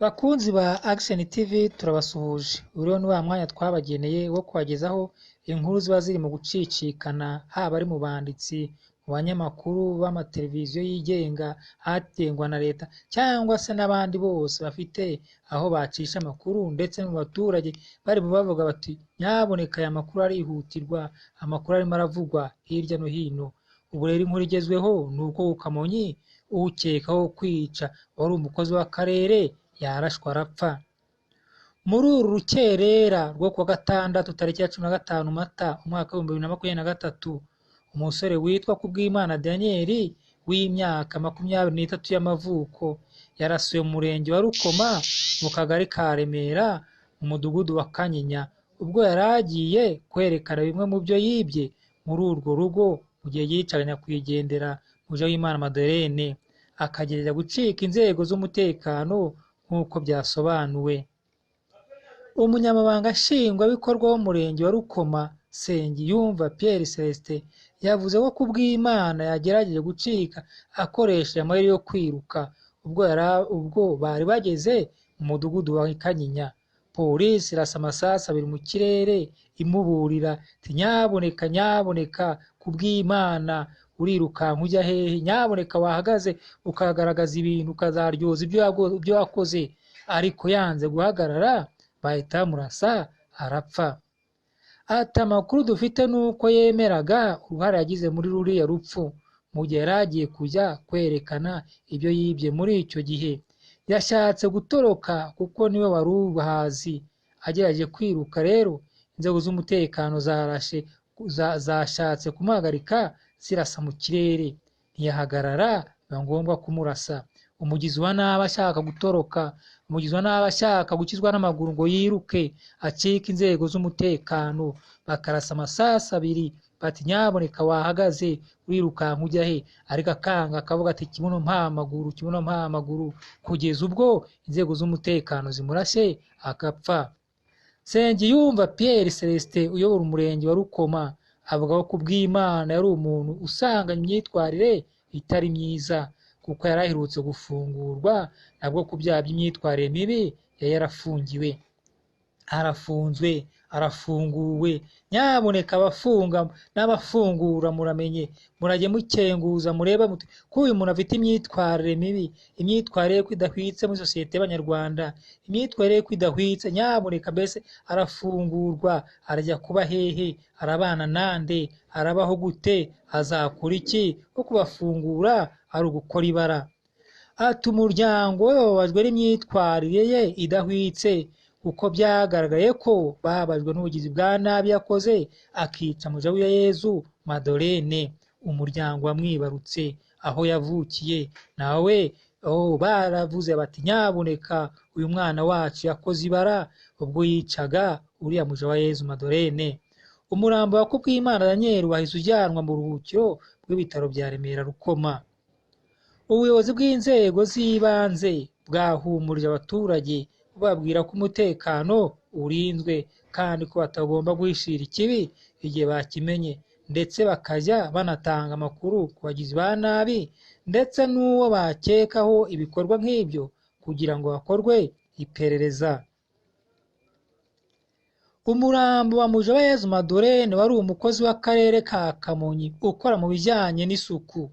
Bakunzi ba Action TV turabasuhuje. Uriho ni wa mwanya twabageneye wo kubagezaho inkuru ziba ziri mu gucicikana, haba ari mu banditsi, mu banyamakuru b'amateleviziyo yigenga atengwa na leta, cyangwa se n'abandi bose bafite aho bacisha amakuru, ndetse no mu baturage bari bavuga bati nyaboneka aya makuru arihutirwa, amakuru arimo aravugwa hirya no hino. Ubu rero inkuru igezweho ni uko ku Kamonyi ukekaho kwica wari umukozi w'akarere yarashwe arapfa. Muri uru rukerera rwo kuwa gatandatu tariki ya 15 Mata umwaka wa 2023, umusore witwa Kubwimana Daniel w'imyaka 23 y'amavuko yarasuye mu murenge wa Rukoma mu kagari ka Remera mu mudugudu wa Kanyinya, ubwo yaragiye kwerekana bimwe mu byo yibye muri urwo rugo mu gihe yicaga nyakwigendera Mujawimana Madeleine, akagerageza gucika inzego z'umutekano nk'uko byasobanuwe. Umunyamabanga nshingwabikorwa w'umurenge wa Rukoma Nsengiyumva Pierre Celestin yavuze ko Kubwimana yagerageje gucika akoresheje amayeri yo kwiruka ubwo bari bageze mu mudugudu wa Kanyinya. Polisi irasa amasasu abiri mu kirere imuburira ati nyaboneka Kubwimana urirukanka ujya hehe, nyaboneka wahagaze ukagaragaza ibintu ukazaryoza ibyo wakoze. Ariko yanze guhagarara bahita bamurasa arapfa. Ati amakuru dufite nuko yemeraga uruhare yagize muri ruriya rupfu mu gihe yari agiye kujya kwerekana ibyo yibye. Muri icyo gihe yashatse gutoroka kuko niwe wari ubahazi. Agerageje kwiruka rero inzego z'umutekano zashatse kumuhagarika zirasa mu kirere, ntiyahagarara, biba ngombwa kumurasa. Umugizi wa nabi ashaka gutoroka, umugizi wa nabi ashaka gukizwa n'amaguru ngo yiruke acike inzego z'umutekano, bakarasa amasasu abiri bati nyaboneka wahagaze urirukanka ujya he, ariko akanga akavuga ati kibuno mpa amaguru, kugeza ubwo inzego z'umutekano zimurashe agapfa. Nsengiyumva Pierre Celestin uyobora umurenge wa Rukoma avuga ko Kubwimana yari umuntu usanganye imyitwarire itari myiza, kuko yari aherutse gufungurwa nabwo ku byaha by'imyitwarire mibi yari yarafungiwe. Arafunguwe. Nyaboneka abafunga n'abafungura muramenye, murajye mukenguza mureba muti ko uyu muntu afite imyitwarire mibi, imyitwarire ko idahwitse muri sosiyete y'Abanyarwanda, imyitwarire ko idahwitse. Nyaboneka mbese arafungurwa, arajya kuba hehe, arabana nande, arabaho gute, azakora iki? Ko kubafungura ari ugukora ibara. Ati umuryango we wababajwe n'imyitwarire ye idahwitse, kuko byagaragaye ko babajwe n'ubugizi bwa nabi yakoze akica Mujawiyezu Madeleine, umuryango wamwibarutse aho yavukiye. Nawe baravuze bati nyaboneka uyu mwana wacu yakoze ibara ubwo yicaga uriya Mujawiyezu Madeleine. Umurambo wa Kubwimana Daniel wahise ujyanwa mu ruhukiro rw'ibitaro bya Remera Rukoma. Ubuyobozi bw'inzego z'ibanze bwahumurije abaturage babwira ko umutekano urinzwe kandi ko batagomba guhishira ikibi igihe bakimenye, ndetse bakajya banatanga amakuru ku bagizi ba nabi ndetse n'uwo bakekaho ibikorwa nk'ibyo kugira ngo hakorwe iperereza. Umurambo wa Mujawiyezu Madeleine wari umukozi w'akarere ka Kamonyi ukora mu bijyanye n'isuku,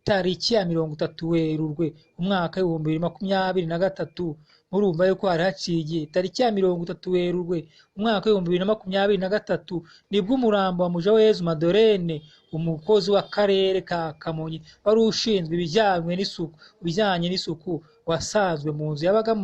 tariki ya 30 Werurwe umwaka wa 2023, murumva yuko hari haciye tariki ya 30 Werurwe umwaka wa 2023 nibwo umurambo wa Mujawiyezu Madeleine umukozi w'akarere ka Kamonyi wari ushinzwe ibijyanye n'isuku wasanzwe mu nzu yabaga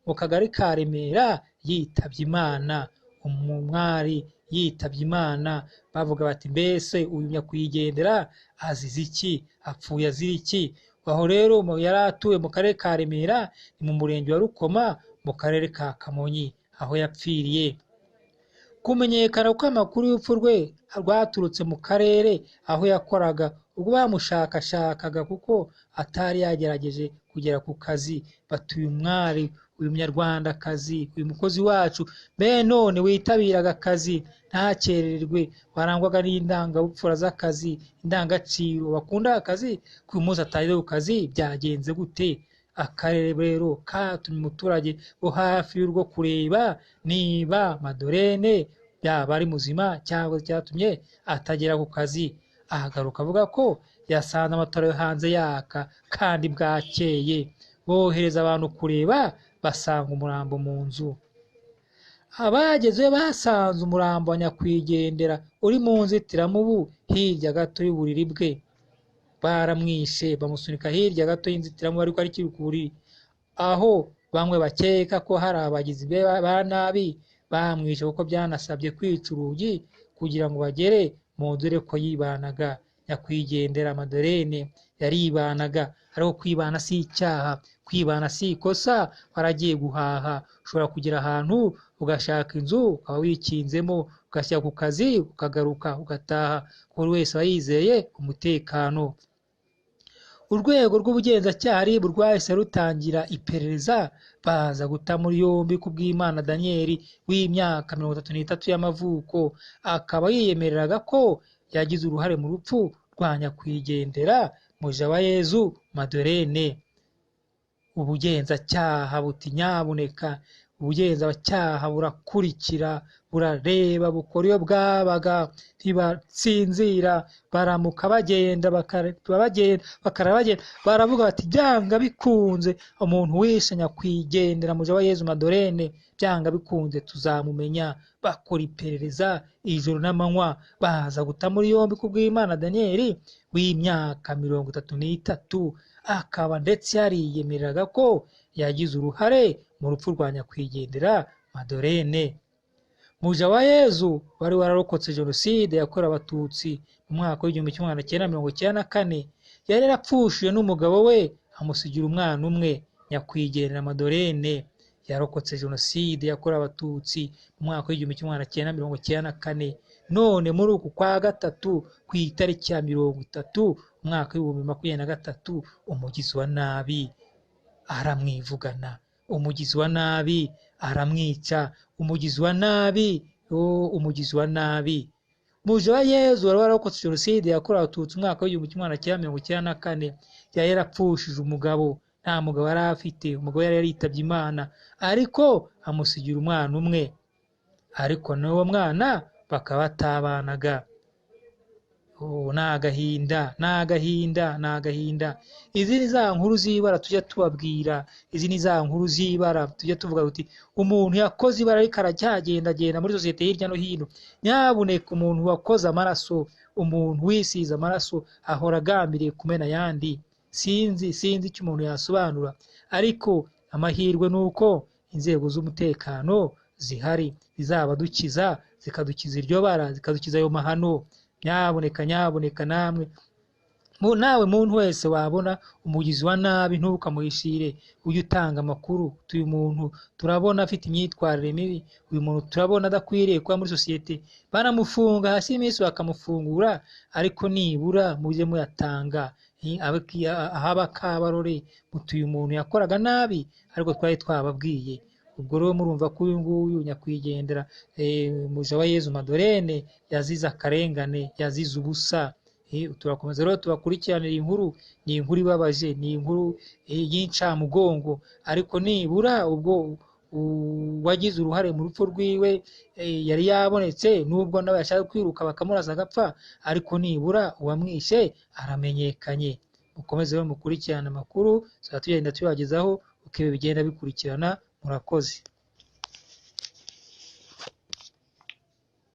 mu kagari ka Remera yitabye Imana. Umwari yitabye Imana, bavuga bati mbese uyu nyakwigendera azize iki, apfuye azira iki? Aho rero yari atuye mu karere ka Remera ni mu murenge wa Rukoma mu karere ka Kamonyi aho yapfiriye. Kumenyekana ko amakuru y'urupfu rwe rwaturutse mu karere aho yakoraga ubwo bamushakashakaga kuko atari yagerageje kugera ku kazi. Batuye umwari, uyu munyarwandakazi, uyu mukozi wacu none witabiraga akazi ntakererwe, warangwaga n'indangabupfura z'akazi, indangagaciro, bakunda akazi, ku munsi atageze ku kazi byagenze gute? Akarere rero katumye umuturage wo hafi y'urugo kureba niba Madolene yaba ari muzima cyangwa cyatumye atagera ku kazi. Ahagaruka avuga ko yasanze amatara yo hanze yaka kandi bwakeye. Bohereza abantu kureba basanga umurambo mu nzu. Abagezeyo basanze umurambo wa nyakwigendera uri mu nzitiramubu hirya gato y'uburiri bwe. Baramwishe bamusunika hirya gato y'inzitiramubu ariko akiri ku buriri, aho bamwe bakeka ko hari abagizi ba nabi bamwishe kuko byanasabye kwica urugi kugira ngo bagere mu nzu dore ko yibanaga. Nyakwigendera Madolene yaribanaga, ariko kwibana si icyaha, kwibana si ikosa. Waragiye guhaha, ushobora kugera ahantu ugashaka inzu ukaba wikinzemo, ugashyira ku kazi ukagaruka ugataha. Buri wese aba yizeye umutekano. Urwego rw'ubugenzacyaha RIB rwahise rutangira iperereza, baza guta muri yombi Kubwimana Daniel w'imyaka 33 y'amavuko. Akaba yiyemereraga ko yagize uruhare mu rupfu rwa nyakwigendera Mujawayezu Madolene. Ubugenzacyaha buti nyabuneka, ubugenzacyaha burakurikira, burareba, bukora iyo bwabaga, ntibatsinzira. Baramuka bagenda baravuga bati byanga bikunze umuntu wishe nyakwigendera Mujawayezu Madolene, byanga bikunze tuzamumenya. Bakora iperereza ijoro n'amanywa, baza guta muri yombi Kubwimana Daniel w'imyaka 33. Akaba ndetse yariyemereraga ko yagize uruhare mu rupfu rwa nyakwigendera Madolene. Mujawayezu wari wararokotse jenoside yakorewe abatutsi mu mwaka w'1994, yari yarapfushije n'umugabo we amusigira umwana umwe. Nyakwigendera Madolene yarokotse jenoside yakorewe abatutsi mu mwaka w'1994, none muri uku kwa gatatu ku itariki ya 30 umwaka w'2023 umugizi wa nabi aramwivugana, umugizi wa nabi aramwica, umugizi wa nabi umugizi wa nabi. Mujawayezu wari warokotse jenoside yakorewe abatutsi mu mwaka w'1994, yari yarapfushije umugabo. Nta mugabo yari afite, umugabo yari yaritabye Imana, ariko amusigira umwana umwe, ariko n'uwo mwana bakaba batabanaga. N'agahinda. Izi ni za nkuru z'ibara tujya tubabwira, izi ni za nkuru z'ibara tujya tuvuga uti umuntu yakoze ibara ariko aracyagendagenda muri sosiyete hirya no hino. Nyabuneka, umuntu wakoze amaraso, umuntu wisize amaraso ahora agambiriye kumena ayandi. Sinzi icyo umuntu yasobanura, ariko amahirwe nuko inzego z'umutekano zihari zizabadukiza, zikadukiza iryo bara, zikadukiza ayo mahano. Nyabuneka nawe muntu wese wabona umugizi wa nabi ntukamuhishire, ujye utanga amakuru. Uyu muntu turabona afite imyitwarire mibi, uyu muntu turabona adakwiriye kuba muri sosiyete. Banamufunga hasi iminsi bakamufungura, ariko nibura mujye muyatanga. Ahaba kabarore muti uyu muntu yakoraga nabi, ariko twari twababwiye. Ubwo rero murumva ko uyu nguyu nyakwigendera Mujawayezu Madolene yazize akarengane, yazize ubusa. Turakomeza rero tubakurikiranira inkuru. Ni inkuru ibabaje, ni inkuru y'incamugongo, ariko nibura ubwo wagize uruhare mu rupfu rwiwe yari yabonetse, nubwo nawe yashaka kwiruka bakamuraza agapfa, ariko nibura uwamwishe aramenyekanye. Mukomeze rero mukurikirana amakuru, tugenda tubagezaho uko ibi bigenda bikurikirana. Murakoze.